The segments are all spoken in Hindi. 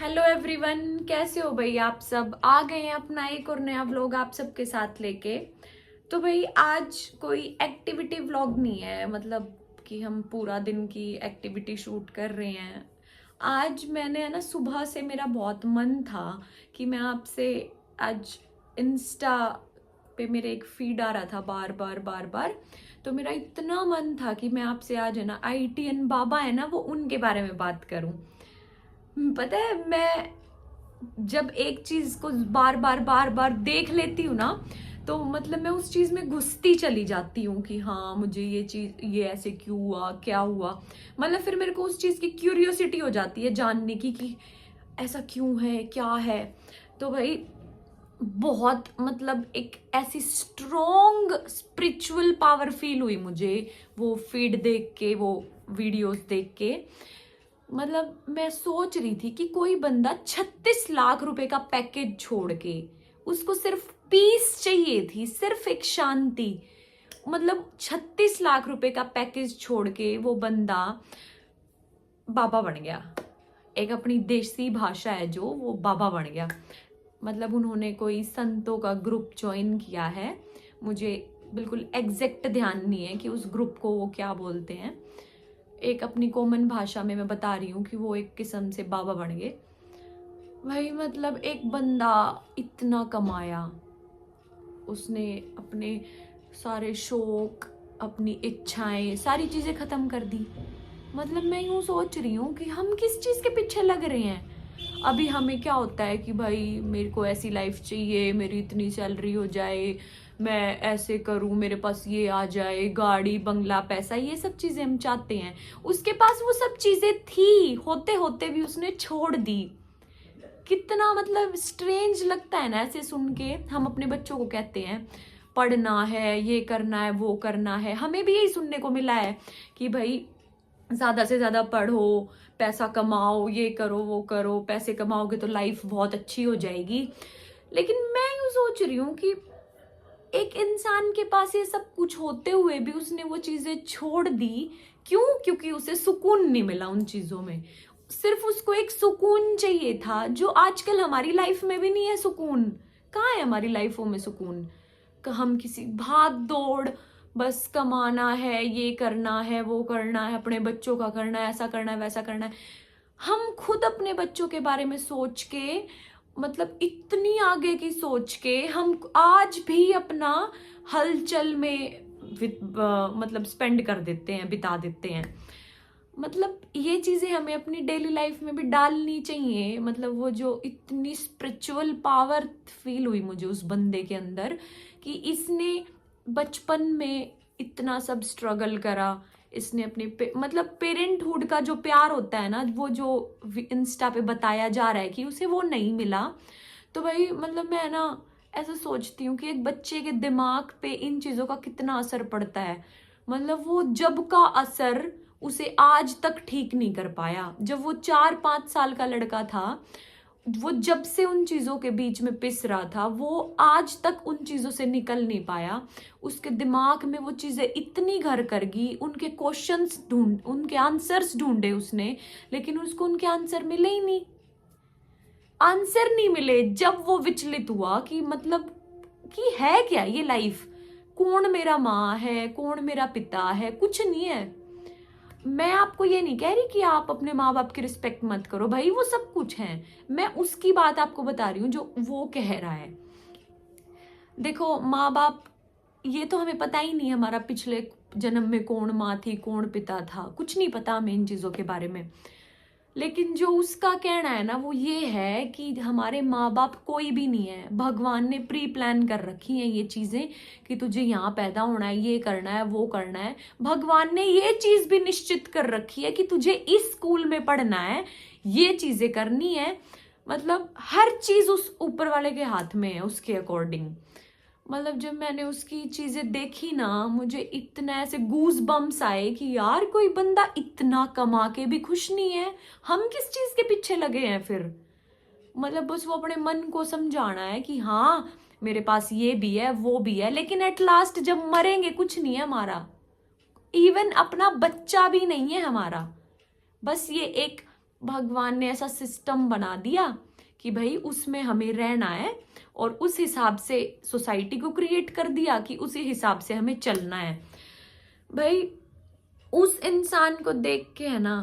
हेलो एवरीवन, कैसे हो भाई? आप सब आ गए हैं अपना एक और नया व्लॉग आप सबके साथ लेके। तो भाई आज कोई एक्टिविटी व्लॉग नहीं है, मतलब कि हम पूरा दिन की एक्टिविटी शूट कर रहे हैं। आज मैंने है ना, सुबह से मेरा बहुत मन था कि मैं आपसे आज इंस्टा पे मेरे एक फीड आ रहा था बार बार बार बार। तो मेरा इतना मन था कि मैं आपसे आज है ना, ITN बाबा है ना, वो उनके बारे में बात करूं। पता है, मैं जब एक चीज को बार बार बार बार देख लेती हूँ ना, तो मतलब मैं उस चीज में घुसती चली जाती हूँ कि हाँ, मुझे ये चीज, ये ऐसे क्यों हुआ, क्या हुआ। मतलब फिर मेरे को उस चीज की क्यूरियोसिटी हो जाती है जानने की कि ऐसा क्यों है, क्या है। तो भाई बहुत मतलब एक ऐसी स्ट्रॉन्ग स्पिरिचुअल पावर फील हुई मुझे वो फीड देख के, वो वीडियोस देख के। मतलब मैं सोच रही थी कि कोई बंदा 36 लाख रुपए का पैकेज छोड़ के, उसको सिर्फ पीस चाहिए थी, सिर्फ एक शांति। मतलब 36 लाख रुपए का पैकेज छोड़ के वो बंदा बाबा बन गया। एक अपनी देसी भाषा है जो, वो बाबा बन गया। मतलब उन्होंने कोई संतों का ग्रुप ज्वाइन किया है। मुझे बिल्कुल एग्जैक्ट ध्यान नहीं है कि उस ग्रुप को वो क्या बोलते हैं। एक अपनी कॉमन भाषा में मैं बता रही हूँ कि वो एक किस्म से बाबा बन गए भाई। मतलब एक बंदा इतना कमाया, उसने अपने सारे शौक, अपनी इच्छाएं, सारी चीजें खत्म कर दी। मतलब मैं यूं सोच रही हूँ कि हम किस चीज के पीछे लग रहे हैं। अभी हमें क्या होता है कि भाई मेरे को ऐसी लाइफ चाहिए, मेरी इतनी सैलरी हो जाए, मैं ऐसे करूं, मेरे पास ये आ जाए, गाड़ी बंगला पैसा, ये सब चीजें हम चाहते हैं। उसके पास वो सब चीजें थी, होते होते भी उसने छोड़ दी। कितना मतलब स्ट्रेंज लगता है ना ऐसे सुन के। हम अपने बच्चों को कहते हैं पढ़ना है, ये करना है, वो करना है। हमें भी यही सुनने को मिला है कि भाई ज्यादा से ज्यादा पढ़ो, पैसा कमाओ, ये करो, वो करो, पैसे कमाओगे तो लाइफ बहुत अच्छी हो जाएगी। लेकिन मैं यूं सोच रही हूँ कि एक इंसान के पास ये सब कुछ होते हुए भी उसने वो चीजें छोड़ दी। क्यों? क्योंकि उसे सुकून नहीं मिला उन चीजों में। सिर्फ उसको एक सुकून चाहिए था, जो आजकल हमारी लाइफ में भी नहीं है सुकून। कहाँ है हमारी लाइफों में सुकून? हम किसी भाग दौड़, बस कमाना है, ये करना है, वो करना है, अपने बच्चों का करना है, ऐसा करना है, वैसा करना है। हम खुद अपने बच्चों के बारे में सोच के, मतलब इतनी आगे की सोच के, हम आज भी अपना हलचल में मतलब स्पेंड कर देते हैं, बिता देते हैं। मतलब ये चीजें हमें अपनी डेली लाइफ में भी डालनी चाहिए। मतलब वो जो इतनी स्पिरिचुअल पावर फील हुई मुझे उस बंदे के अंदर कि इसने बचपन में इतना सब स्ट्रगल करा। इसने अपने मतलब पेरेंटहुड का जो प्यार होता है ना, वो जो इंस्टा पे बताया जा रहा है कि उसे वो नहीं मिला। तो भाई मतलब मैं ना ऐसा सोचती हूँ कि एक बच्चे के दिमाग पे इन चीजों का कितना असर पड़ता है। मतलब वो जब का असर उसे आज तक ठीक नहीं कर पाया। जब वो 4-5 साल का लड़का था, वो जब से उन चीजों के बीच में पिस रहा था, वो आज तक उन चीजों से निकल नहीं पाया। उसके दिमाग में वो चीजें इतनी घर कर गई, उनके क्वेश्चंस ढूंढ, उनके आंसर्स ढूंढे उसने, लेकिन उसको उनके आंसर मिले ही नहीं। आंसर नहीं मिले। जब वो विचलित हुआ कि मतलब कि है क्या ये लाइफ, कौन मेरा माँ है, कौन मेरा पिता है, कुछ नहीं है। मैं आपको ये नहीं कह रही कि आप अपने माँ बाप की रिस्पेक्ट मत करो, भाई वो सब कुछ है। मैं उसकी बात आपको बता रही हूँ जो वो कह रहा है। देखो, माँ बाप, ये तो हमें पता ही नहीं हमारा पिछले जन्म में कौन माँ थी, कौन पिता था, कुछ नहीं पता हमें इन चीजों के बारे में। लेकिन जो उसका कहना है ना, वो ये है कि हमारे माँ बाप कोई भी नहीं है। भगवान ने प्री प्लान कर रखी हैं ये चीजें कि तुझे यहाँ पैदा होना है, ये करना है, वो करना है। भगवान ने ये चीज भी निश्चित कर रखी है कि तुझे इस स्कूल में पढ़ना है, ये चीजें करनी है। मतलब हर चीज उस ऊपर वाले के हाथ में है, उसके अकॉर्डिंग। मतलब जब मैंने उसकी चीजें देखी ना, मुझे इतना ऐसे गूज बम्स आए कि यार कोई बंदा इतना कमा के भी खुश नहीं है, हम किस चीज के पीछे लगे हैं फिर। मतलब बस वो अपने मन को समझाना है कि हाँ मेरे पास ये भी है, वो भी है, लेकिन एट लास्ट जब मरेंगे कुछ नहीं है हमारा। इवन अपना बच्चा भी नहीं है हमारा। बस ये एक भगवान ने ऐसा सिस्टम बना दिया कि भाई उसमें हमें रहना है, और उस हिसाब से सोसाइटी को क्रिएट कर दिया कि उसी हिसाब से हमें चलना है। भाई उस इंसान को देख के है ना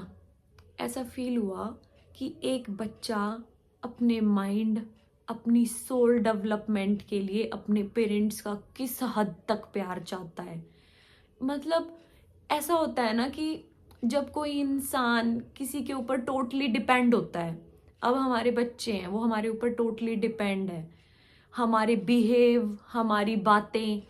ऐसा फील हुआ कि एक बच्चा अपने माइंड, अपनी सोल डेवलपमेंट के लिए अपने पेरेंट्स का किस हद तक प्यार चाहता है। मतलब ऐसा होता है ना कि जब कोई इंसान किसी के ऊपर टोटली डिपेंड होता है, अब हमारे बच्चे हैं वो हमारे ऊपर टोटली डिपेंड है, हमारे बिहेव, हमारी बातें,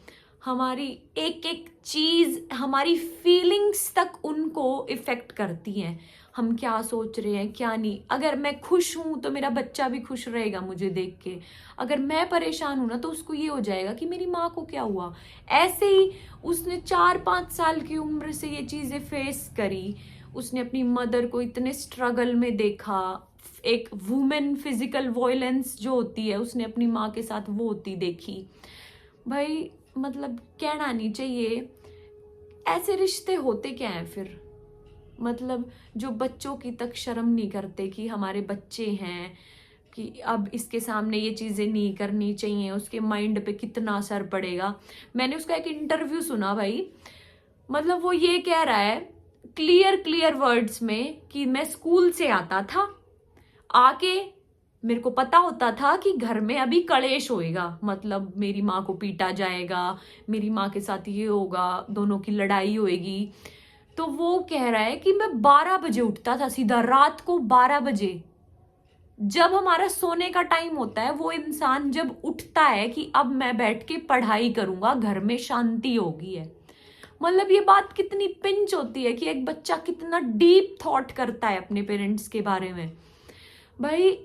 हमारी एक एक चीज़, हमारी फीलिंग्स तक उनको इफ़ेक्ट करती हैं। हम क्या सोच रहे हैं क्या नहीं। अगर मैं खुश हूँ तो मेरा बच्चा भी खुश रहेगा मुझे देख के, अगर मैं परेशान हूँ ना तो उसको ये हो जाएगा कि मेरी माँ को क्या हुआ। ऐसे ही उसने 4-5 साल की उम्र से ये चीज़ें फेस करी, उसने अपनी मदर को इतने स्ट्रगल में देखा, एक वुमेन फिजिकल वायलेंस जो होती है उसने अपनी माँ के साथ वो होती देखी। भाई मतलब कहना नहीं चाहिए, ऐसे रिश्ते होते क्या हैं फिर। मतलब जो बच्चों की तक शर्म नहीं करते कि हमारे बच्चे हैं, कि अब इसके सामने ये चीज़ें नहीं करनी चाहिए, उसके माइंड पे कितना असर पड़ेगा। मैंने उसका एक इंटरव्यू सुना भाई, मतलब वो ये कह रहा है क्लियर वर्ड्स में कि मैं स्कूल से आता था, आके मेरे को पता होता था कि घर में अभी कलेश होएगा, मतलब मेरी माँ को पीटा जाएगा, मेरी माँ के साथ ये होगा, दोनों की लड़ाई होएगी। तो वो कह रहा है कि मैं 12 बजे उठता था, सीधा रात को 12 बजे, जब हमारा सोने का टाइम होता है, वो इंसान जब उठता है कि अब मैं बैठ के पढ़ाई करूंगा, घर में शांति होगी है। मतलब ये बात कितनी पिंच होती है कि एक बच्चा कितना डीप थॉट करता है अपने पेरेंट्स के बारे में। भाई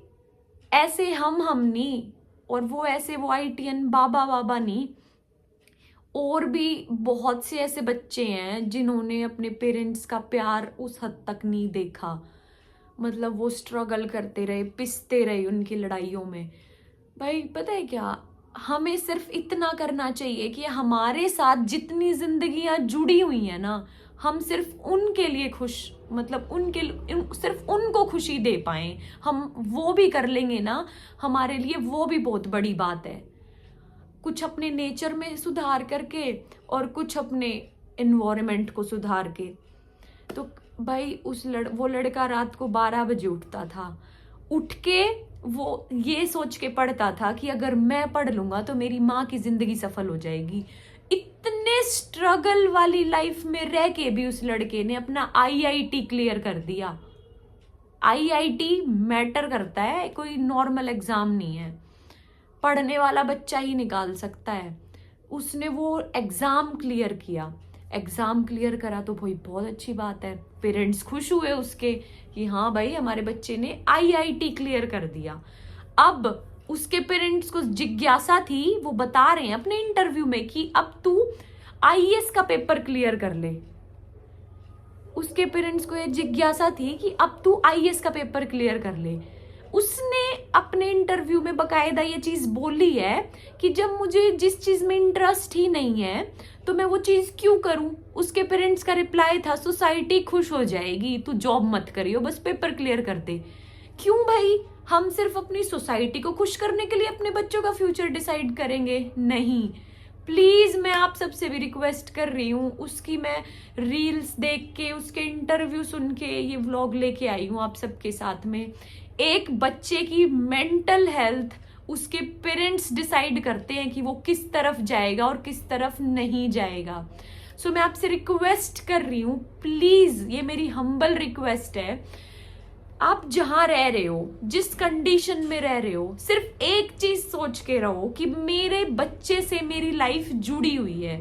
ऐसे हम नहीं, और वो ऐसे वो ITN बाबा नहीं, और भी बहुत से ऐसे बच्चे हैं जिन्होंने अपने पेरेंट्स का प्यार उस हद तक नहीं देखा। मतलब वो स्ट्रगल करते रहे, पिसते रहे उनकी लड़ाइयों में। भाई पता है क्या, हमें सिर्फ इतना करना चाहिए कि हमारे साथ जितनी जिंदगियां जुड़ी हुई हैं ना, हम सिर्फ उनके लिए खुश, मतलब सिर्फ उनको खुशी दे पाए, हम वो भी कर लेंगे ना, हमारे लिए वो भी बहुत बड़ी बात है। कुछ अपने नेचर में सुधार करके और कुछ अपने एनवायरनमेंट को सुधार के। तो भाई वो लड़का रात को 12 बजे उठता था, उठ के वो ये सोच के पढ़ता था कि अगर मैं पढ़ लूंगा तो मेरी माँ की जिंदगी सफल हो जाएगी। इतने स्ट्रगल वाली लाइफ में रह के भी उस लड़के ने अपना IIT क्लियर कर दिया। IIT मैटर करता है, कोई नॉर्मल एग्जाम नहीं है, पढ़ने वाला बच्चा ही निकाल सकता है। उसने वो एग्जाम क्लियर किया, एग्जाम क्लियर करा तो भाई बहुत अच्छी बात है, पेरेंट्स खुश हुए उसके कि हाँ भाई हमारे बच्चे ने IIT क्लियर कर दिया। अब उसके पेरेंट्स को जिज्ञासा थी, वो बता रहे हैं अपने इंटरव्यू में कि अब तू IAS का पेपर क्लियर कर ले। उसके पेरेंट्स को ये जिज्ञासा थी कि अब तू IAS का पेपर क्लियर कर ले। उसने अपने इंटरव्यू में बकायदा ये चीज बोली है कि जब मुझे जिस चीज में इंटरेस्ट ही नहीं है तो मैं वो चीज क्यों करूं। उसके पेरेंट्स का रिप्लाई था, सोसाइटी खुश हो जाएगी, तू जॉब मत करियो, बस पेपर क्लियर कर दे। क्यों भाई, हम सिर्फ अपनी सोसाइटी को खुश करने के लिए अपने बच्चों का फ्यूचर डिसाइड करेंगे? नहीं, प्लीज मैं आप सबसे भी रिक्वेस्ट कर रही हूँ, उसकी मैं रील्स देख के, उसके इंटरव्यू सुन के ये व्लॉग लेके आई हूँ आप सबके साथ में। एक बच्चे की मेंटल हेल्थ उसके पेरेंट्स डिसाइड करते हैं कि वो किस तरफ जाएगा और किस तरफ नहीं जाएगा। सो मैं आपसे रिक्वेस्ट कर रही हूँ, प्लीज ये मेरी हम्बल रिक्वेस्ट है, आप जहां रह रहे हो, जिस कंडीशन में रह रहे हो, सिर्फ एक चीज सोच के रहो कि मेरे बच्चे से मेरी लाइफ जुड़ी हुई है।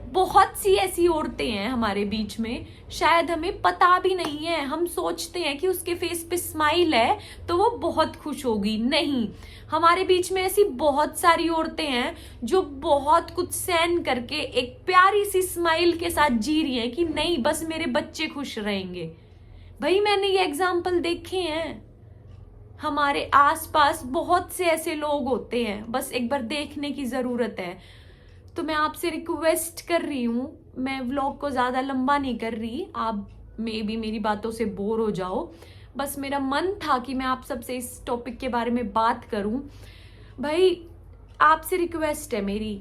बहुत सी ऐसी औरतें हैं हमारे बीच में, शायद हमें पता भी नहीं है, हम सोचते हैं कि उसके फेस पे स्माइल है तो वो बहुत खुश होगी। नहीं, हमारे बीच में ऐसी बहुत सारी औरतें हैं जो बहुत कुछ सहन करके एक प्यारी सी स्माइल के साथ जी रही हैं कि नहीं बस मेरे बच्चे खुश रहेंगे। भाई मैंने ये एग्जाम्पल देखे हैं, हमारे आसपास बहुत से ऐसे लोग होते हैं, बस एक बार देखने की जरूरत है। तो मैं आपसे रिक्वेस्ट कर रही हूँ, मैं व्लॉग को ज़्यादा लंबा नहीं कर रही, आप मे बी मेरी बातों से बोर हो जाओ, बस मेरा मन था कि मैं आप सबसे इस टॉपिक के बारे में बात करूं। भाई आपसे रिक्वेस्ट है मेरी,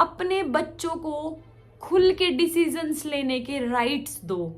अपने बच्चों को खुल के डिसीजंस लेने के राइट्स दो।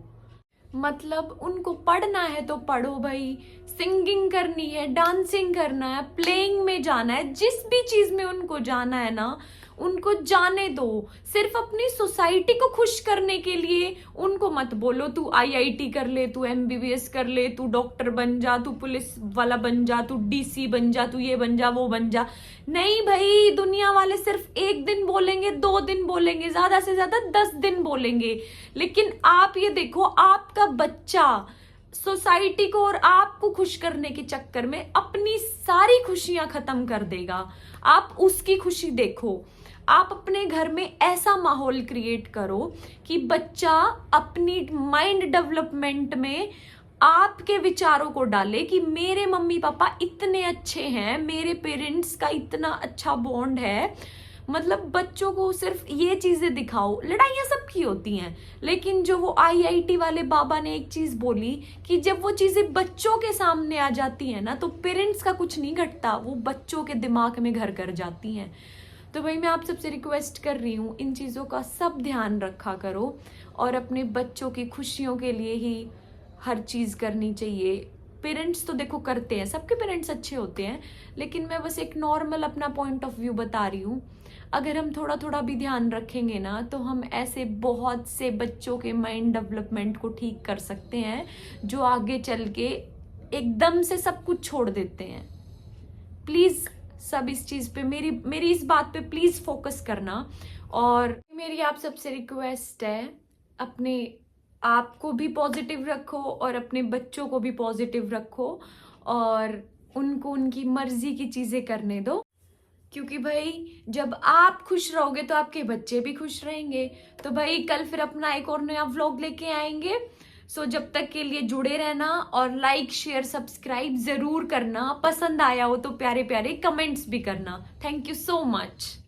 मतलब उनको पढ़ना है तो पढ़ो भाई, सिंगिंग करनी है, डांसिंग करना है, प्लेइंग में जाना है, जिस भी चीज में उनको जाना है ना उनको जाने दो। सिर्फ अपनी सोसाइटी को खुश करने के लिए उनको मत बोलो तू आईआईटी कर ले, तू एमबीबीएस कर ले, तू डॉक्टर बन जा, तू पुलिस वाला बन जा, तू डीसी बन जा, तू ये बन जा वो बन जा। नहीं भाई, दुनिया वाले सिर्फ 1 दिन बोलेंगे, 2 दिन बोलेंगे, ज्यादा से ज्यादा 10 दिन बोलेंगे, लेकिन आप ये देखो आपका बच्चा सोसाइटी को और आपको खुश करने के चक्कर में अपनी सारी खुशियां खत्म कर देगा। आप उसकी खुशी देखो। आप अपने घर में ऐसा माहौल क्रिएट करो कि बच्चा अपनी माइंड डेवलपमेंट में आपके विचारों को डाले कि मेरे मम्मी पापा इतने अच्छे हैं, मेरे पेरेंट्स का इतना अच्छा बॉन्ड है। मतलब बच्चों को सिर्फ ये चीजें दिखाओ। लड़ाइयां सबकी होती हैं, लेकिन जो वो आईआईटी वाले बाबा ने एक चीज बोली कि जब वो चीजें बच्चों के सामने आ जाती है ना तो पेरेंट्स का कुछ नहीं घटता, वो बच्चों के दिमाग में घर कर जाती हैं। तो भाई मैं आप सबसे रिक्वेस्ट कर रही हूँ, इन चीज़ों का सब ध्यान रखा करो और अपने बच्चों की खुशियों के लिए ही हर चीज़ करनी चाहिए। पेरेंट्स तो देखो करते हैं, सबके पेरेंट्स अच्छे होते हैं, लेकिन मैं बस एक नॉर्मल अपना पॉइंट ऑफ व्यू बता रही हूँ। अगर हम थोड़ा थोड़ा भी ध्यान रखेंगे ना तो हम ऐसे बहुत से बच्चों के माइंड डेवलपमेंट को ठीक कर सकते हैं जो आगे चल के एकदम से सब कुछ छोड़ देते हैं। प्लीज़ सब इस चीज पे मेरी इस बात पे प्लीज फोकस करना। और मेरी आप सबसे रिक्वेस्ट है, अपने आप को भी पॉजिटिव रखो और अपने बच्चों को भी पॉजिटिव रखो और उनको उनकी मर्जी की चीजें करने दो, क्योंकि भाई जब आप खुश रहोगे तो आपके बच्चे भी खुश रहेंगे। तो भाई कल फिर अपना एक और नया व्लॉग लेके आएंगे। सो जब तक के लिए जुड़े रहना और लाइक शेयर सब्सक्राइब जरूर करना। पसंद आया हो तो प्यारे प्यारे कमेंट्स भी करना। Thank you so much.